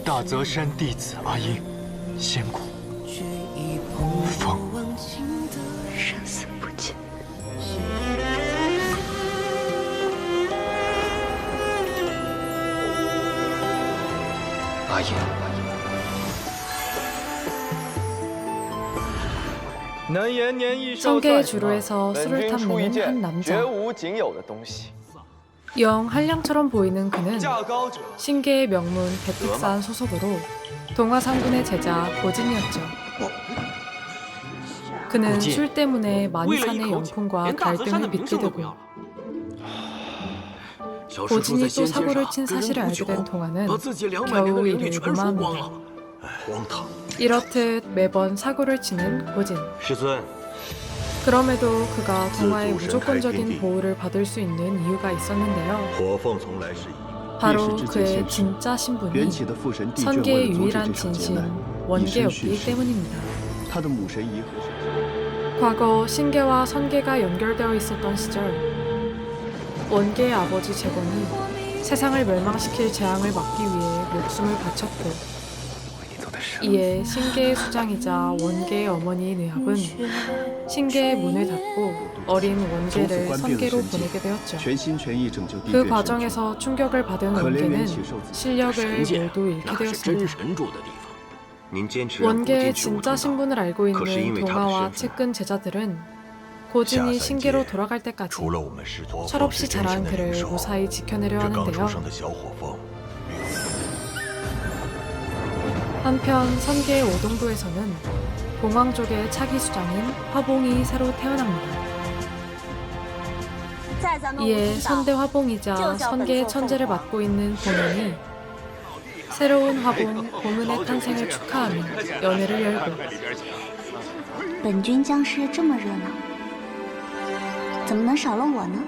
大泽山弟子阿英，仙骨风，生死不解。阿英。 성계의 주로에서 술을 탐내는 한 남자. 영 한량처럼 보이는 그는 신계의 명문 백택산 소속으로 동화상군의 제자 고진이었죠. 그는 술 때문에 만이산의 영풍과 갈등을 빚게 되고 고진이 또 사고를 친 사실을 알게 된 동화는 겨우 이를 무마합니다. 이렇듯 매번 사고를 치는 고진. 그럼에도 그가 동화의 무조건적인 보호를 받을 수 있는 이유가 있었는데요. 바로 그의 진짜 신분이 선계의 유일한 진신 원계였기 때문입니다. 과거 신계와 선계가 연결되어 있었던 시절 원계의 아버지 재건이 세상을 멸망시킬 재앙을 막기 위해 목숨을 바쳤고 이에 신계의 수장이자 원계의 어머니인 의합은 신계의 문을 닫고 어린 원계를 선계로 보내게 되었죠. 그 과정에서 충격을 받은 원계는 실력을 모두 잃게 되었습니다. 원계의 진짜 신분을 알고 있는 동화와 측근 제자들은 고진이 신계로 돌아갈 때까지 철없이 자란 그를 무사히 지켜내려 하는데요. 한편 선계의 오동도에서는 봉황족의 차기 수장인 화봉이 새로 태어납니다. 이에 선대 화봉이자 선계의 천재를 맡고 있는 봉은이 새로운 화봉 봉은의 탄생을 축하하며 연회를 열고 本军将士这么热闹，怎么能少了我呢？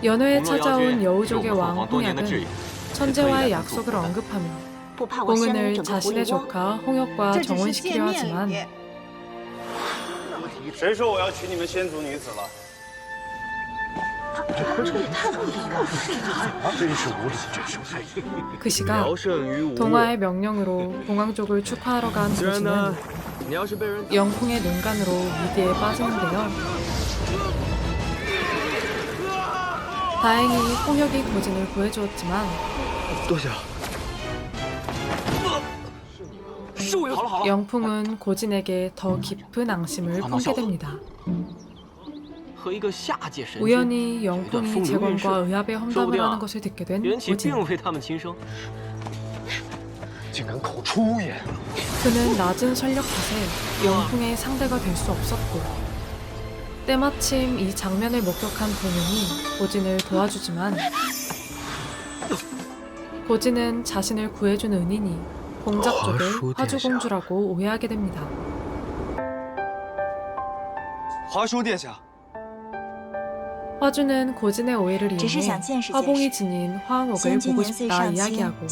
연회에 찾아온 여우족의 왕 홍약은 천재와의 약속을 언급하며 봉은을 자신의 조카 홍역과 정혼시키려 하지만 그 시각 동화의 명령으로 봉황족을 축하하러 간 고진은 영풍의 농간으로 위기에 빠지는데요. 다행히 홍역이 고진을 구해주었지만 영풍은 고진에게 더 깊은 앙심을 품게 됩니다. 우연히 영풍이 재건과 의합에 험담을 하는 것을 듣게 된 고진. 그는 낮은 설력 탓에 영풍의 상대가 될 수 없었고 때마침 이 장면을 목격한 봉은이 고진을 도와주지만 고진은 자신을 구해준 은인이 공작 쪽의 화주공주라고 오해하게 됩니다. 화주는 고진의 오해를 이용해 화봉이 지닌 화항옥을 보고 싶다 이야기하고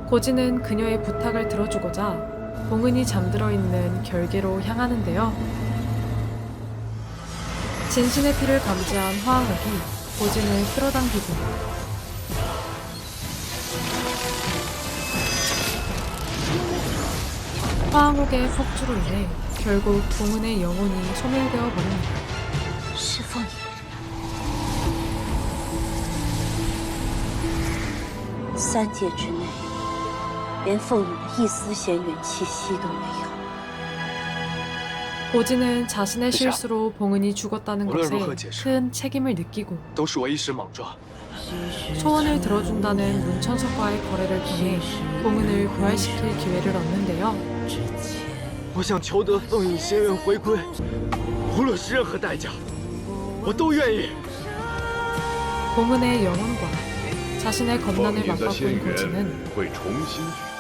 고진은 그녀의 부탁을 들어주고자 봉은이 잠들어 있는 결계로 향하는데요. 진신의 피를 감지한 화항옥이 고진을 끌어당기고 화항옥의 폭주로 인해 결국 봉은의 영혼이 소멸되어 버립니다. 师父你三界之内，连凤影的一丝仙缘气息都没有。 고진은 자신의 실수로 봉은이 죽었다는 것에 큰 책임을 느끼고 소원을 들어준다는 문천석과의 거래를 통해 봉은을 부활시킬 기회를 얻는데요. 봉은의 영혼과 자신의 겁난을 맞바꾼 고진은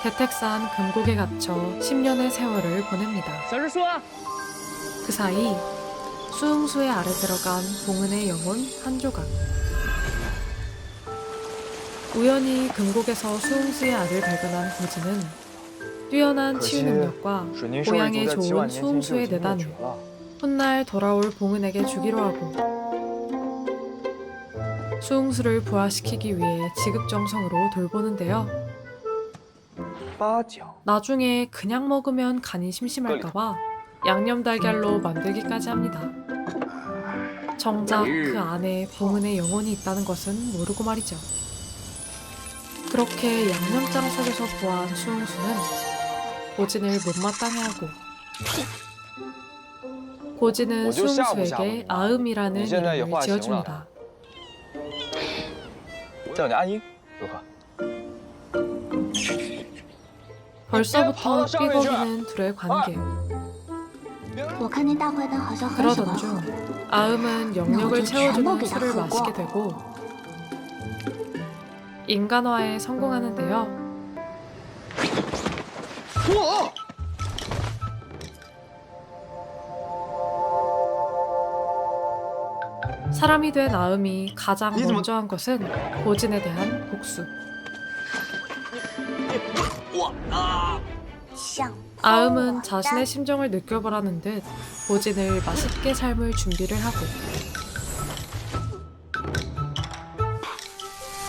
대택산 금곡에 갇혀 10년의 세월을 보냅니다. 그 사이 수흥수의 아래 들어간 봉은의 영혼 한 조각. 우연히 금곡에서 수흥수의 알을 발견한 고진은 뛰어난 치유 능력과 고향에 좋은 수흥수의 내단을 훗날 돌아올 봉은에게 주기로 하고 수흥수를 부활시키기 위해 지극정성으로 돌보는데요. 八角， 나중에 그냥 먹으면 간이 심심할까봐 양념 달걀로 만들기까지 합니다. 정작 그 안에 봉은의 영혼이 있다는 것은 모르고 말이죠. 그렇게 양념장 속에서 부화한 수흥수는 고진을 못마땅해 하고 고진은 수흥수에게 아음이라는 이름을 지어줍니다. 叫你阿英，如何？ 벌써부터 삐걱이는 둘의 관계. 我看那大坏蛋好像很喜 그러던 欢 중 喝。 아음은 영역을 채워주는 술을 마시게 되고 인간화에 성공하는데요. 사람이 된 아음이 가장 먼저 한 것은 고진에 대한 복수. 像 아음은 자신의 심정을 느껴보라는 듯 고진을 맛있게 삶을 준비를 하고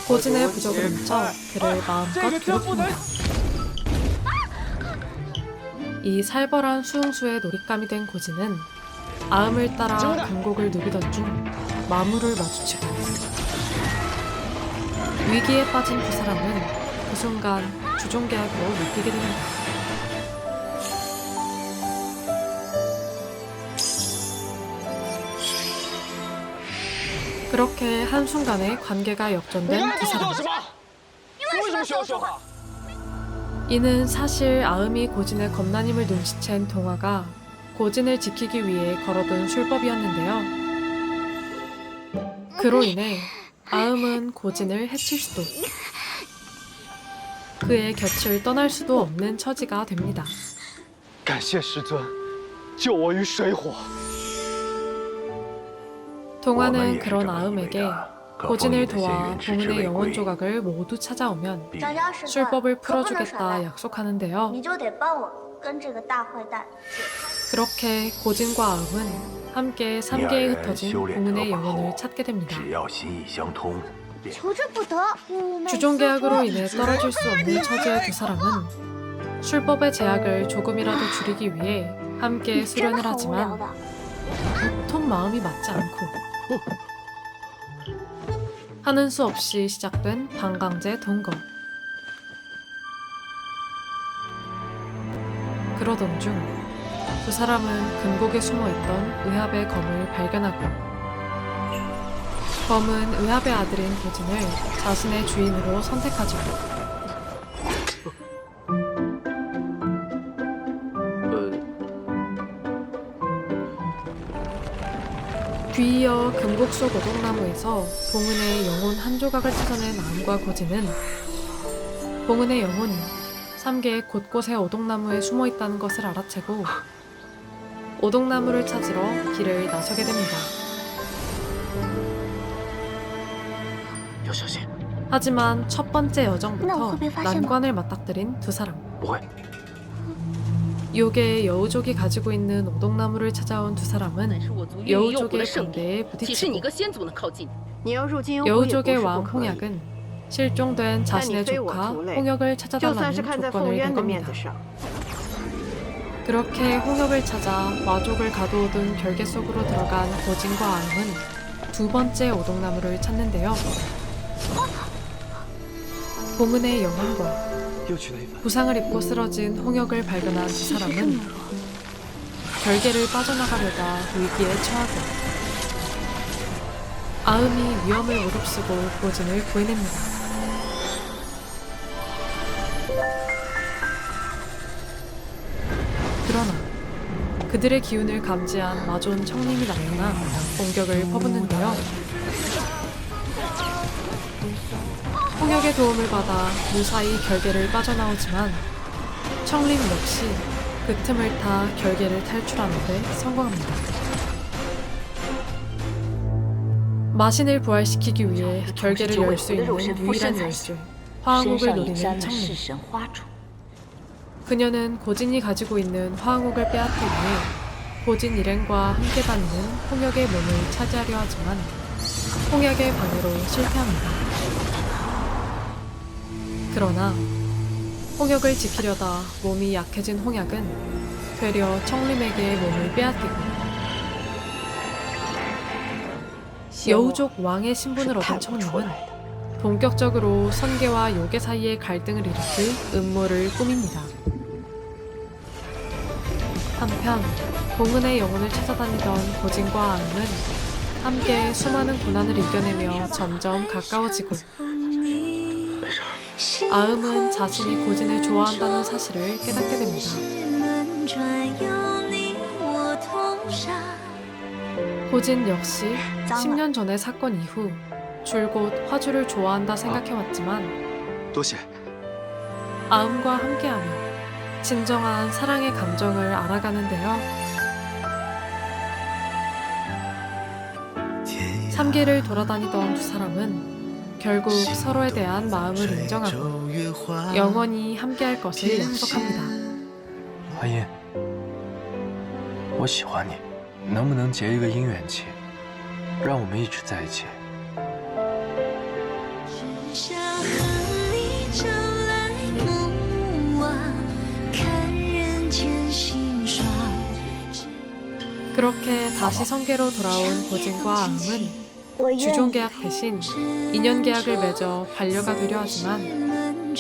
고진의 부적을 훔쳐 그를 마음껏 괴롭힙니다. 이 살벌한 수흥수의 놀잇감이 된 고진은 아음을 따라 강곡을 누비던 중 마무를 마주치고 위기에 빠진 두 사람은 그 순간 주종계약으로 묶이게 됩니다. 그렇게 한순간에 관계가 역전된 두 사람. 이는 사실 아음이 고진의 겁난임을 눈치챈 동화가 고진을 지키기 위해 걸어둔 술법이었는데요. 그로 인해 아음은 고진을 해칠 수도 그의 곁을 떠날 수도 없는 처지가 됩니다. 感谢师尊，救我于水火。 동화는 그런 아음에게 고진을 도와 봉은의 영혼 조각을 모두 찾아오면 张家师 술법을 可不能耍 풀어주겠다 赖， 약속하는데요. 你就得帮我跟这个大坏蛋。 그렇게 고진과 아음은 함께 3개에 흩어진 봉은의 영혼을 찾게 됩니다. 只要心意相通，便 求之不得。 주종 계약으로 인해 떨어질 수 없는 처지의 두 사람은 술법의 제약을 조금이라도 줄이기 위해 함께 真 수련을 很无聊 하지만 的。 도통 마음이 맞지 않고 하는 수 없이 시작된 반강제 동거. 그러던 중 두 사람은 금곡에 숨어있던 의합의 검을 발견하고 검은 의합의 아들인 고진을 자신의 주인으로 선택하죠. 뒤이어 금곡 속 오동나무에서 봉은의 영혼 한 조각을 찾아낸 암과 고진은 봉은의 영혼이 3개 곳곳의 오동나무에 숨어있다는 것을 알아채고 오동나무를 찾으러 길을 나서게 됩니다. 要小心， 하지만 첫 번째 여정부터 나会被发现吗？ 난관을 맞닥뜨린 두 사람. 不会。 요괴 여우족이 가지고 있는 오동나무를 찾아온 두 사람은 本是我族运用用虎的 여우족의 圣 반대에 地，岂是你 부딪히고 个仙族能靠近？ 你要入金幽谷也不 여우족의 是 왕 不可以。 홍약은 실종된 자신의非我 조카 族类， 홍역을 就算 찾아달라는 是看在凤 조건을 낸 渊的面 겁니다. 子上， 그렇게 홍역을 찾아 와족을 가둬둔 결계 속으로 들어간 고진과 아음은 두 번째 오동나무를 찾는데요. 봉은의 영혼과 又去了一番。 부상을 입고 쓰러진 홍역을 발견한 두 사람은 결계를 빠져나가려다 위기에 처하고 아음이 위험을 무릅쓰고 고진을 구해냅니다. 그러나 그들의 기운을 감지한 마존 청림이 나타나 공격을 퍼붓는데요. 홍역의 도움을 받아 무사히 결계를 빠져나오지만 청림 역시 그 틈을 타 결계를 탈출하는 데 성공합니다. 마신을 부활시키기 위해 결계를 열 수 있는 유일한 열쇠, 화항옥을 노리는 청림. 그녀는 고진이 가지고 있는 화항옥을 빼앗기 위해 고진 일행과 함께 다니는 홍역의 몸을 차지하려 하지만 홍약의 방해로 실패합니다. 그러나 홍역을 지키려다 몸이 약해진 홍약은 되려 청림에게 몸을 빼앗기고 여우족 왕의 신분을 얻은 청림은 본격적으로 선계와 요괴 사이의 갈등을 일으킬 음모를 꾸밉니다. 한편 봉은의 영혼을 찾아다니던 고진과 아음은 함께 수많은 고난을 이겨내며 점점 가까워지고 아음은 자신이 고진을 좋아한다는 사실을 깨닫게 됩니다. 고진 역시 10년 전의 사건 이후 줄곧 화주를 좋아한다 생각해왔지만 多谢。 아음과 함께하며 진정한 사랑의 감정을 알아가는데요. 3기를 돌아다니던 두 사람은 결국 서로에 대한 마음을 인정하고 영원히 함께할 것을 약속합니다. 阿音，我喜欢你，能不能结一个姻缘契，让我们一直在一起？ 그렇게 다시 성계로 돌아온 고진과 아음은 주종 계약 대신 인연 계약을 맺어 반려가 되려 하지만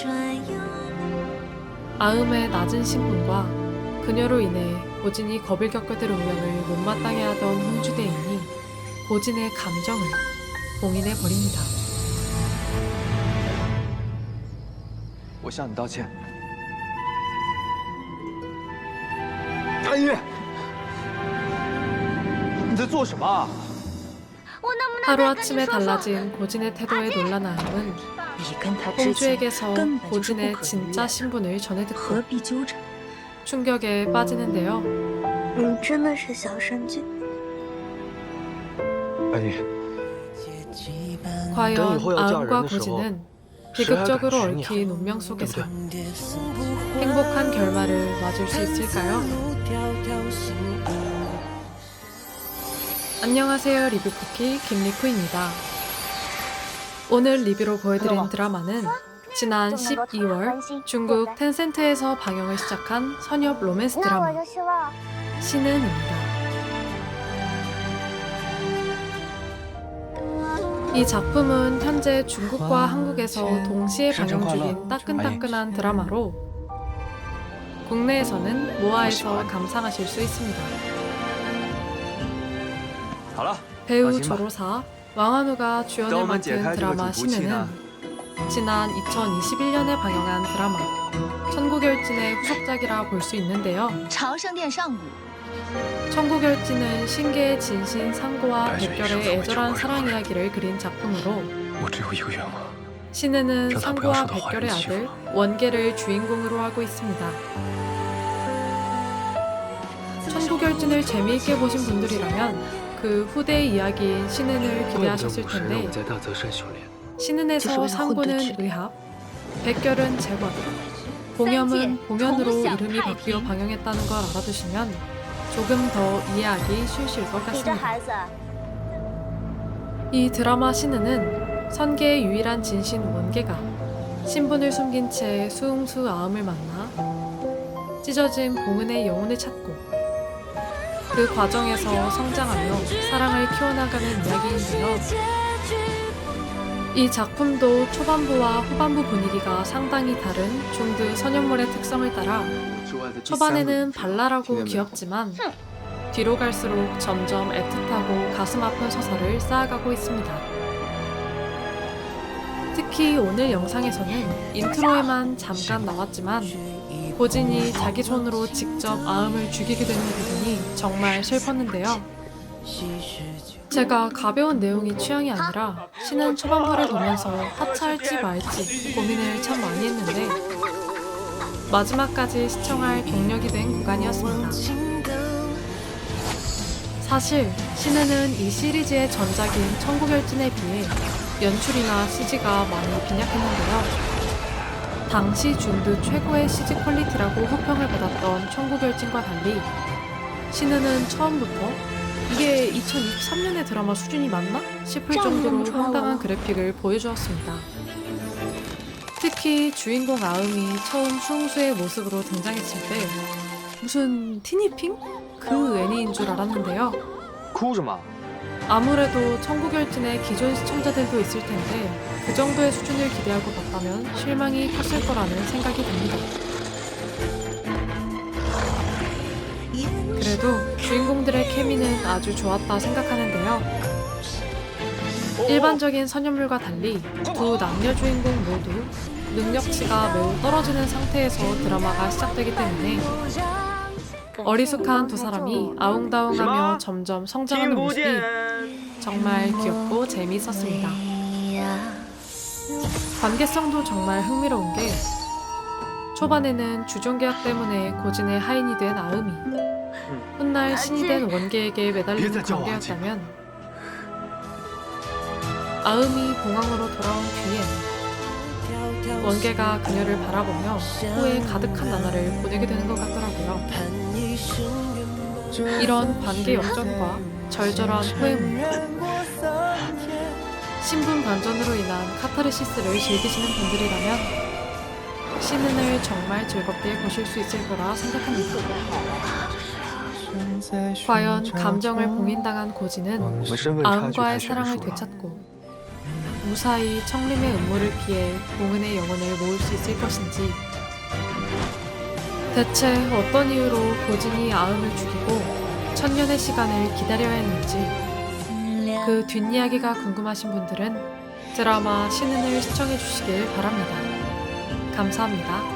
아음의 낮은 신분과 그녀로 인해 고진이 겁을 겪게 될 운명을 못마땅해 하던 홍주대인이 고진의 감정을 봉인해 버립니다. 我向你道歉。阿音，你在做什么？ 하루아침에 달라진 고진의 태도에 놀란 아음은 홍주에게서 고진의 진짜 신분을 전해 듣고 충격에 빠지는데요. 你真的是小神君。 阿音， 과연 아음과 고진은 비극적으로 얽힌 운명 속에서 행복한 결말을 맞을 수 있을까요? 안녕하세요, 리뷰쿠키 김리쿠입니다. 오늘 리뷰로 보여드린 드라마는 지난 12월 중국 텐센트에서 방영을 시작한 선협 로맨스 드라마 신은입니다. 이 작품은 현재 중국과 한국에서 동시에 방영 중인 따끈따끈한 드라마로 국내에서는 모아에서 감상하실 수 있습니다. 배우 조로사 왕한우가 주연을 맡은 드라마 신은은 지난 2021년에 방영한 드라마 천국열진의 후속작이라 볼 수 있는데요. 천국열진은 신계의 진신 상고와 백결의 애절한 사랑 이야기를 그린 작품으로 我只有一个愿望， 신은은 상고와 백결의 아들 원계를 주인공으로 하고 있습니다. 천국열진을 재미있게 보신 분들이라면 그 후대의 이야기인 신은을 怪不得 기대하셨을 武神让我 텐데 在大泽山修炼。 신은에서 상고는 의합, 백결은 재관, 봉염은 봉연으로 이름이 바뀌어 방영했다는 걸 알아두시면 조금 더 이해하기 쉬우실 것 같습니다. 이 드라마 신은은 선계의 유일한 진신 원계가 신분을 숨긴 채 수웅수 아음을 만나 찢어진 봉은의 영혼을 찾고 그 과정에서 성장하며 사랑을 키워나가는 이야기인데요. 이 작품도 초반부와 후반부 분위기가 상당히 다른 중드 선연물의 특성을 따라 초반에는 발랄하고 귀엽지만 뒤로 갈수록 점점 애틋하고 가슴 아픈 서사를 쌓아가고 있습니다. 특히 오늘 영상에서는 인트로에만 잠깐 나왔지만 고진이 자기 손으로 직접 아음을 죽이게 되는 부분이 정말 슬펐는데요. 제가 가벼운 내용이 취향이 아니라 신은 초반부를 보면서 하차할지 말지 고민을 참 많이 했는데 마지막까지 시청할 동력이 된 구간이었습니다. 사실 신은은 이 시리즈의 전작인 천국열진에 비해 연출이나 CG가 많이 빈약했는데요. 당시 중드 최고의 CG 퀄리티라고 호평을 받았던 천국열진과 달리 신은은 처음부터 이게 2023년의 드라마 수준이 맞나? 싶을 정도로 황당한 그래픽을 보여주었습니다. 특히 주인공 아음이 처음 수홍수의 모습으로 등장했을 때 무슨 티니핑? 그 애니인 줄 알았는데요. 哭什么？ 아무래도 천국열진의 기존 시청자들도 있을 텐데 그 정도의 수준을 기대하고 봤다면 실망이 컸을 거라는 생각이 듭니다. 그래도 주인공들의 케미는 아주 좋았다 생각하는데요. 일반적인 선녀물과 달리 두 남녀 주인공 모두 능력치가 매우 떨어지는 상태에서 드라마가 시작되기 때문에 어리숙한 두 사람이 아웅다웅하며 점점 성장하는 모습이 정말 귀엽고 재미있었습니다. 관계성도 정말 흥미로운 게 초반에는 주종 계약 때문에 고진의 하인이 된 아음이 훗날 신이 된 원계에게 매달리는 관계였다면 아음이 봉황으로 돌아온 뒤엔 원계가 그녀를 바라보며 후회 가득한 나날을 보내게 되는 것 같더라고요. 이런 관계 역전과 절절한 후회문, 신분 반전으로 인한 카타르시스를 즐기시는 분들이라면 신은을 정말 즐겁게 보실 수 있을 거라 생각합니다. 과연 감정을 봉인당한 고진은 我们身份差距 아음과의 太悬 사랑을 殊了。 되찾고 무사히 청림의 음모를 피해 봉은의 영혼을 모을 수 있을 것인지, 대체 어떤 이유로 고진이 아음을 죽이고 천년의 시간을 기다려야 했는지 그 뒷이야기가 궁금하신 분들은 드라마 신은을 시청해 주시길 바랍니다. 감사합니다.